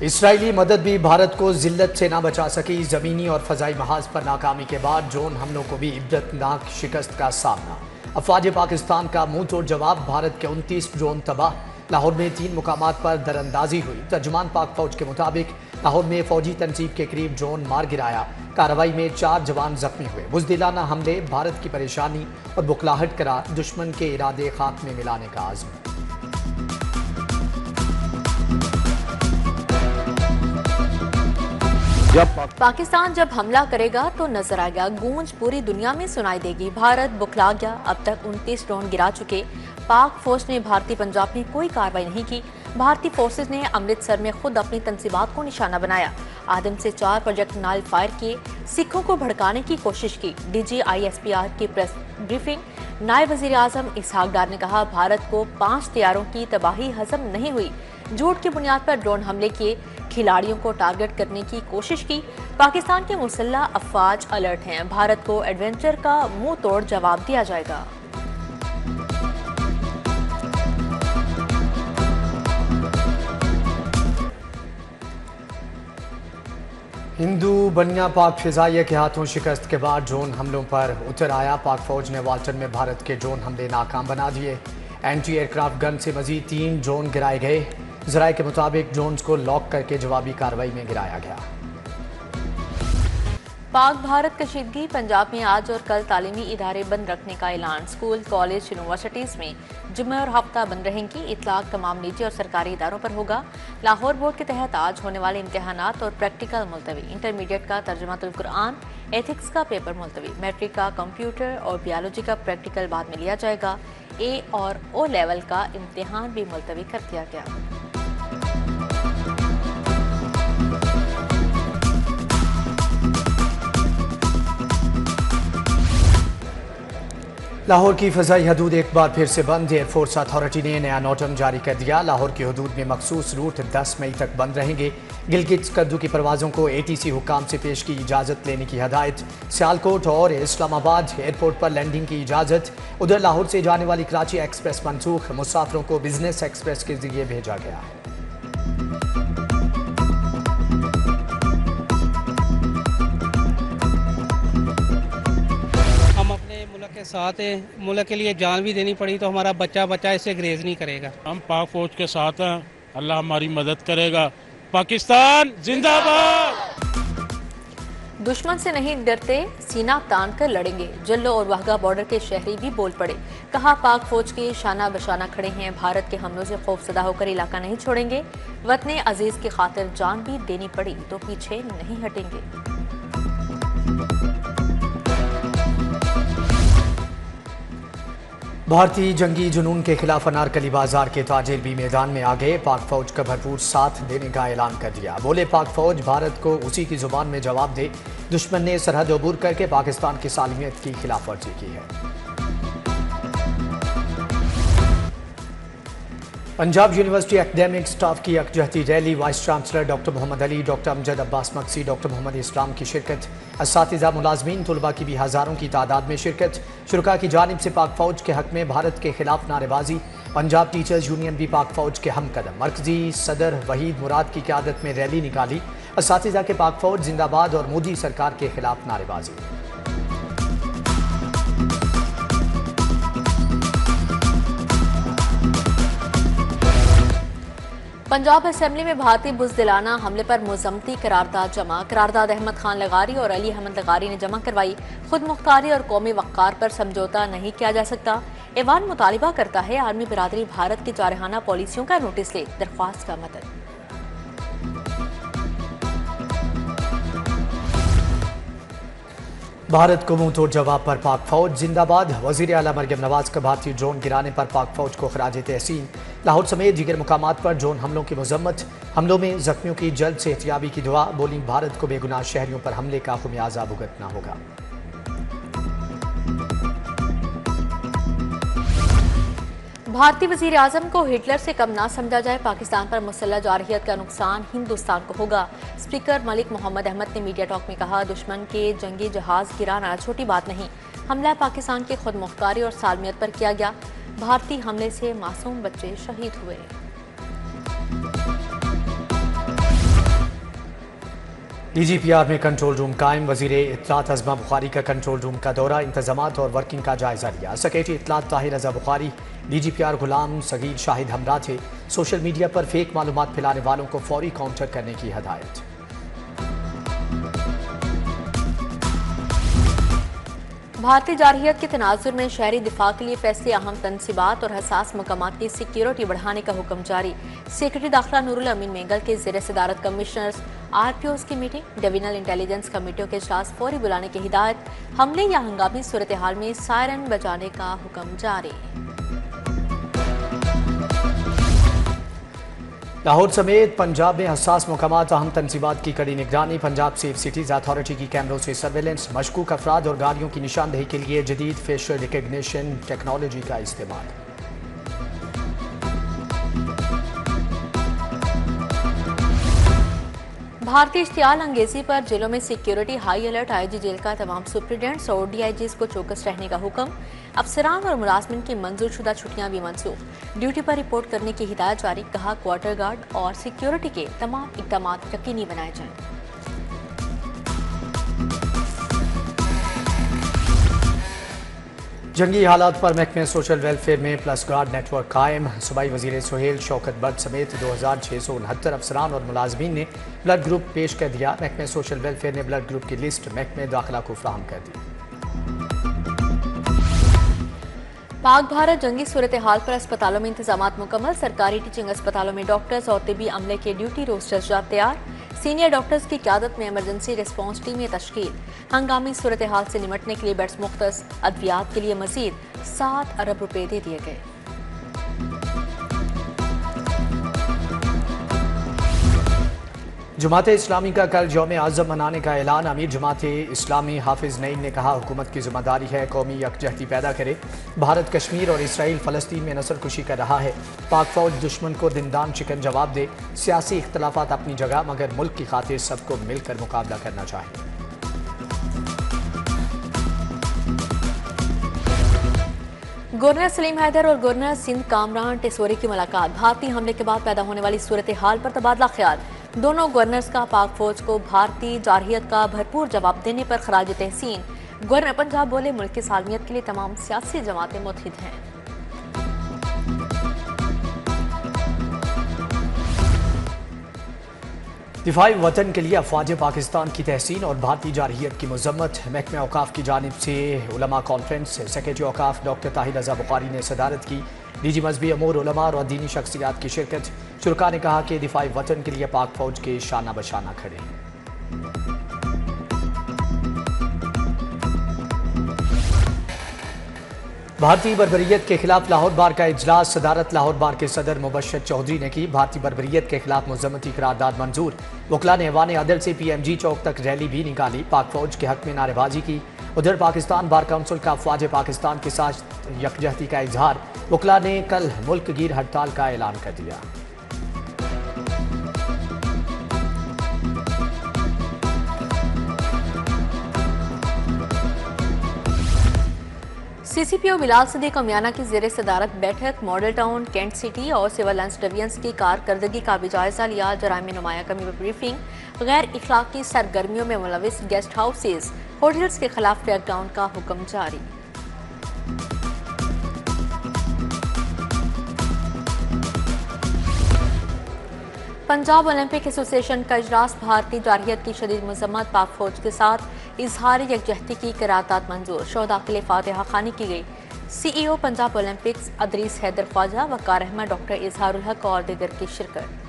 Israeli मदद भी भारत को जिल्लत से ना बचा सकी। जमीनी और फजाई महाज पर नाकामी के बाद ड्रोन हमलों को भी इबरतनाक शिकस्त का सामना। अफवाज पाकिस्तान का मुंह तोड़ जवाब। भारत के 29 ड्रोन तबाह। लाहौर में 3 मुकामात पर दरअंदाजी हुई। तर्जुमान पाक फौज के मुताबिक लाहौर में फौजी तंजीब के करीब ड्रोन मार गिराया। कार्रवाई में 4 जवान जख्मी हुए। बुज़दिलाना हमले भारत की परेशानी और बुखलाहट करार। दुश्मन के इरादे खाक में मिलाने का आज़म। पाकिस्तान जब हमला करेगा तो नजर आएगा, गूंज पूरी दुनिया में सुनाई देगी। भारत बुखला गया। अब तक 29 ड्रोन गिरा चुके। पाक फौज ने भारतीय पंजाब में कोई कार्रवाई नहीं की। भारतीय फोर्सेज ने अमृतसर में खुद अपनी तंसीबात को निशाना बनाया। आदम से 4 प्रोजेक्टाइल फायर किए। सिखों को भड़काने की कोशिश की। DGISPR की प्रेस ब्रीफिंग। नायब वजीर आजम इसहाक डार ने कहा, भारत को 5 तैयारों की तबाही हजम नहीं हुई। झूठ की बुनियाद पर ड्रोन हमले किए। खिलाड़ियों को टारगेट करने की कोशिश की। पाकिस्तान के मुसल्लह अफवाज अलर्ट हैं। भारत को एडवेंचर का मुंह तोड़ जवाब दिया जाएगा। हिंदू बनिया पाक फिजाइया के हाथों शिकस्त के बाद ड्रोन हमलों पर उतर आया। पाक फौज ने वाल्टन में भारत के ड्रोन हमले नाकाम बना दिए। एंटी एयरक्राफ्ट गन से मजीद 3 ड्रोन गिराए गए। जराये के मुताबिक ड्रोन्स को लॉक करके जवाबी कार्रवाई में गिराया गया। पाक भारत कशीदगी। पंजाब में आज और कल तालीमी इदारे बंद रखने का ऐलान। स्कूल, कॉलेज, यूनिवर्सिटीज में जुम्मे और हफ्ता बंद रहेंगी। इतलाक तमाम निजी और सरकारी इदारों पर होगा। लाहौर बोर्ड के तहत आज होने वाले इम्तहानात और प्रैक्टिकल मुलतवी। इंटरमीडिएट का तर्जुमातुल कुरान, एथिक्स का पेपर मुलतवी। मैट्रिक का कंप्यूटर और बायोलॉजी का प्रैक्टिकल बाद में लिया जाएगा। A और O लेवल का इम्तिहान भी मुलतवी कर दिया गया। लाहौर की फजाई हदूद एक बार फिर से बंद। एयरफोर्स अथॉरिटी ने नया नोटम जारी कर दिया। लाहौर की हदूद में मखसूस रूट 10 मई तक बंद रहेंगे। गिलगित कद्दू की परवाज़ों को ATC हुकाम से पेश की इजाज़त लेने की हदायत। सियालकोट और इस्लामाबाद एयरपोर्ट पर लैंडिंग की इजाज़त। उधर लाहौर से जाने वाली कराची एक्सप्रेस मनसूख। मुसाफिरों को बिजनेस एक्सप्रेस के जरिए भेजा गया है। के साथ है, मुल्क के लिए जान भी देनी पड़ी तो हमारा बच्चा इससे ग्रेज नहीं करेगा। हम पाक फौज के साथ हैं। अल्लाह हमारी मदद करेगा। पाकिस्तान जिंदाबाद। दुश्मन से नहीं डरते, सीना तान कर लड़ेंगे। जल्लो और वाहगा बॉर्डर के शहरी भी बोल पड़े। कहा, पाक फौज के शाना बशाना खड़े हैं। भारत के हमलों से खौफसदा होकर इलाका नहीं छोड़ेंगे। वतन अजीज की खातिर जान भी देनी पड़ी तो पीछे नहीं हटेंगे। भारतीय जंगी जुनून के खिलाफ अनारकली बाजार के ताजिर भी मैदान में आ गए। पाक फौज का भरपूर साथ देने का ऐलान कर दिया। बोले, पाक फौज भारत को उसी की जुबान में जवाब दे। दुश्मन ने सरहद अबूर करके पाकिस्तान की सालमियत की खिलाफ वर्जी की है। पंजाब यूनिवर्सिटी एकेडमिक स्टाफ की यकजहती rally. Vice chancellor doctor Mohammad Ali, doctor Amjad Abbas Maqsi, doctor Mohammad Islam की शिरकत। असातिज़ा, मुलाजमीन, तुलबा की भी हज़ारों की तादाद में शिरकत। शुरका की जानिब से पाक फौज के हक में भारत के खिलाफ नारेबाजी। पंजाब टीचर्स यूनियन भी पाक फौज के हम कदम। मरकजी सदर वहीद मुराद की क़यादत में रैली निकाली। असातिज़ा के पाक फौज जिंदाबाद और मोदी सरकार के खिलाफ नारेबाजी। पंजाब असेंबली में भारतीय बुज़दिलाना हमले पर मुज़म्मती करारदाद जमा। करारदाद अहमद खान लगारी और अली अहमद लगारी ने जमा करवाई। खुद मुख्तारी और कौमी वक़ार पर समझौता नहीं किया जा सकता। ऐवान मुतालिबा करता है आर्मी बिरादरी भारत की जारहाना पॉलिसियों का नोटिस ले। दरख्वास्त का मदद। भारत को मुंह तोड़ जवाब पर पाक फौज जिंदाबाद। वज़ीर आला मरियम नवाज का भारतीय ड्रोन गिराने पर पाक फौज को खराज तहसीन। लाहौर समेत दीगर मुकामात पर ड्रोन हमलों की मजम्मत। हमलों में जख्मियों की जल्द से एहतियाबी की दुआ। बोली, भारत को बेगुनाह शहरियों पर हमले का खुमियाजा भुगतना होगा। भारतीय वजीर आजम को हिटलर से कम ना समझा जाए। पाकिस्तान पर मुसल्लह जारहियत का नुकसान हिंदुस्तान को होगा। स्पीकर मलिक मोहम्मद अहमद ने मीडिया टॉक में कहा, दुश्मन के जंगी जहाज गिराना छोटी बात नहीं। हमला पाकिस्तान की खुद मुख्तारी और सालमियत पर किया गया। भारतीय हमले से मासूम बच्चे शहीद हुए। DGPR में कंट्रोल रूम कायम। वजीरे इत्तलात अज़मा बुखारी का कंट्रोल रूम का दौरा, इंतजामात और वर्किंग का जायजा लिया। सेक्रेटरी इत्तलात ताहिर रज़ा बुखारी, DGPR गुलाम सगीर शाहिद हमरा थे। सोशल मीडिया पर फेक मालूमात फैलाने वालों को फौरी काउंटर करने की हदायत। भारतीय जारहियत के तनाजुर में शहरी दिफा के लिए फैसले, अहम तनसीबात और हसास मकामात की सिक्योरिटी बढ़ाने का हुक्म जारी। सेक्रेटरी दाखिला नूरुल अमीन मेंगल के ज़ेर सदारत कमिश्नर्स RPOs की मीटिंग, डिविजनल इंटेलिजेंस कमेटियों के इजलास फौरी बुलाने की हिदायत। हमले या हंगामी सूरत हाल में सायरन बजाने का हुक्म जारी। लाहौर समेत पंजाब में हसास मकामात, अहम तनसीबात की कड़ी निगरानी। पंजाब सेफ सिटीज अथॉरिटी की कैमरों से सर्वेलेंस, मशकूक अफराद और गाड़ियों की निशानदेही के लिए जदीद फेशियल रिकग्निशन टेक्नोलॉजी का इस्तेमाल। भारतीय इश्तियाल अंगेजी पर जेलों में security high alert. IG jail का तमाम सुप्रीडेंट्स और DIGs को चौकस रहने का हुक्म। अफसरान और मुलाजमिन की मंजूरशुदा छुट्टियां भी मनसूख। ड्यूटी पर रिपोर्ट करने की हिदायत जारी। कहा, क्वार्टर गार्ड और सिक्योरिटी के तमाम इक़दाम यकीनी बनाए जाएं। जंगी हालात पर महकमे सोशल वेलफेयर में प्लस गार्ड नेटवर्क कायम। सूबाई वजीर सुहेल शौकत बट समेत 2669 अफसरान और मुलाजमीन ने ब्लड ग्रुप पेश कर दिया। महकमे सोशल वेलफेयर ने ब्लड ग्रुप की लिस्ट महकमे दाखिला को फराहम कर दी। पाक भारत जंगी सूरत हाल पर अस्पतालों में इंतजामात मुकम्मल। सरकारी टीचिंग अस्पतालों में डॉक्टर्स और तिबी अमले के ड्यूटी रोस्टर्स तैयार। सीनियर डॉक्टर्स की क़यादत में इमरजेंसी रिस्पॉन्स टीमें तश्कील। हंगामी सूरत हाल से निमटने के लिए बेड्स मुख्तस। अद्वियात के लिए मजीद 7 अरब रुपए दे दिए गए। जमात इस्लामी का कल यौम आज़म मनाने का ऐलान। अमीर जमात इस्लामी हाफिज नईम ने कहा, हुकूमत की जिम्मेदारी है कौमी यकजहती पैदा करे। भारत कश्मीर और इसराइल फ़लस्तीन में नस्लकुशी कर रहा है। पाक फौज दुश्मन को दिनदान चिकन जवाब दे। सियासी इख्तलाफात अपनी जगह, मगर मुल्क की खातिर सबको मिलकर मुकाबला करना चाहिए। गवर्नर सलीम हैदर और गवर्नर सिंध कामरान टेसोरी की मुलाकात। भारतीय हमले के बाद पैदा होने वाली सूरत हाल पर तबादला ख्याल। दोनों गवर्नर्स का पाक फौज को भारतीय जारहियत का भरपूर जवाब देने पर खराज तहसीन। गवर्नर पंजाब बोले, मुल्क की सालमियत के लिए तमाम सियासी जमातें मुत्तहिद हैं। दिफाई वतन के लिए अफवाज पाकिस्तान की तहसीन और भारतीय जारहियत की मजम्मत। महकमे औकाफ की जानिब से उलमा कॉन्फ्रेंस। सेक्रेटरी औकाफ डॉक्टर ताहिर रज़ा बुखारी ने सदारत की। DG मजहबी अमूर, उलमा और दीनी शख्सियात की शिरकत। शुरका ने कहा कि दिफाई वतन के लिए पाक फौज के शाना बशाना खड़े हैं। भारतीय बर्बरियत के खिलाफ लाहौर बार का इजलास। सदारत लाहौर बार के सदर मुबशर चौधरी ने की। भारतीय बर्बरियत के खिलाफ मुज़म्मती करारदाद मंजूर। वकला ने ऐवान अदल से PMG चौक तक रैली भी निकाली। पाक फौज के हक में नारेबाजी की। उधर पाकिस्तान बार काउंसिल का अफवाज पाकिस्तान के साथ यकजहती का इजहार। वकला ने कल मुल्क गिर हड़ताल का ऐलान कर दिया। CCPO बिलाल सदीक अमियाना की ज़ेर सदारत बैठक। मॉडल टाउन, कैंट सिटी और सिविल लाइन्स डिवीजन्स की कारकर्दगी का भी जायजा लिया। जराइम में नुमाया कमी पर ब्रीफिंग। गैर इखलाकी सरगर्मियों में मुलविस गेस्ट हाउसेज, होटल्स के खिलाफ क्रैकडाउन का हुक्म जारी। पंजाब ओलंपिक एसोसिएशन का इजलास। भारतीय जारहियत की शदीद मजम्मत। पाक फौज के साथ इजहार यकजहती की करारदाद मंजूर। शोहदा के लिए फातिहा खानी की गई। CEO पंजाब ओलंपिक्स अदरीस हैदर ख्वाजा, वकार अहमद, डॉक्टर इजहारुल हक और दीगर की शिरकत।